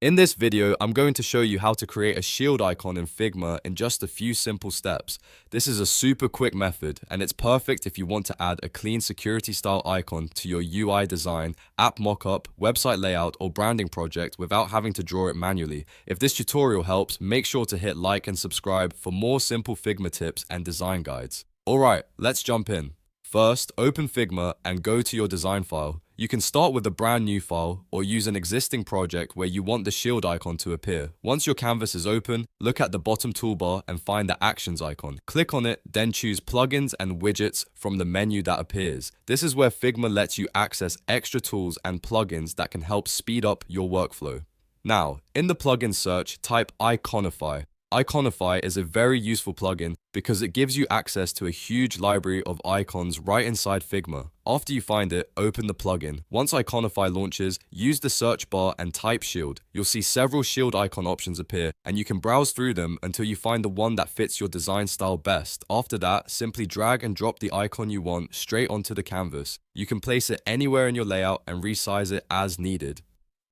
In this video, I'm going to show you how to create a shield icon in Figma in just a few simple steps. This is a super quick method, and it's perfect if you want to add a clean security style icon to your UI design, app mockup, website layout, or branding project without having to draw it manually. If this tutorial helps, make sure to hit like and subscribe for more simple Figma tips and design guides. Alright, let's jump in. First, open Figma and go to your design file. You can start with a brand new file or use an existing project where you want the shield icon to appear. Once your canvas is open, look at the bottom toolbar and find the Actions icon. Click on it, then choose Plugins and Widgets from the menu that appears. This is where Figma lets you access extra tools and plugins that can help speed up your workflow. Now, in the plugin search, type Iconify. Iconify is a very useful plugin because it gives you access to a huge library of icons right inside Figma. After you find it, open the plugin. Once Iconify launches, use the search bar and type shield. You'll see several shield icon options appear, and you can browse through them until you find the one that fits your design style best. After that, simply drag and drop the icon you want straight onto the canvas. You can place it anywhere in your layout and resize it as needed.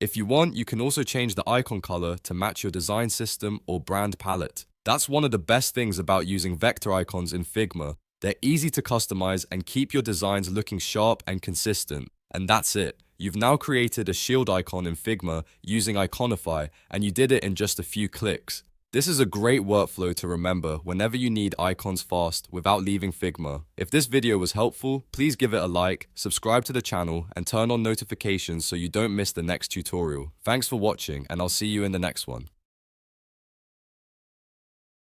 If you want, you can also change the icon color to match your design system or brand palette. That's one of the best things about using vector icons in Figma. They're easy to customize and keep your designs looking sharp and consistent. And that's it. You've now created a shield icon in Figma using Iconify, and you did it in just a few clicks. This is a great workflow to remember whenever you need icons fast without leaving Figma. If this video was helpful, please give it a like, subscribe to the channel, and turn on notifications so you don't miss the next tutorial. Thanks for watching, and I'll see you in the next one.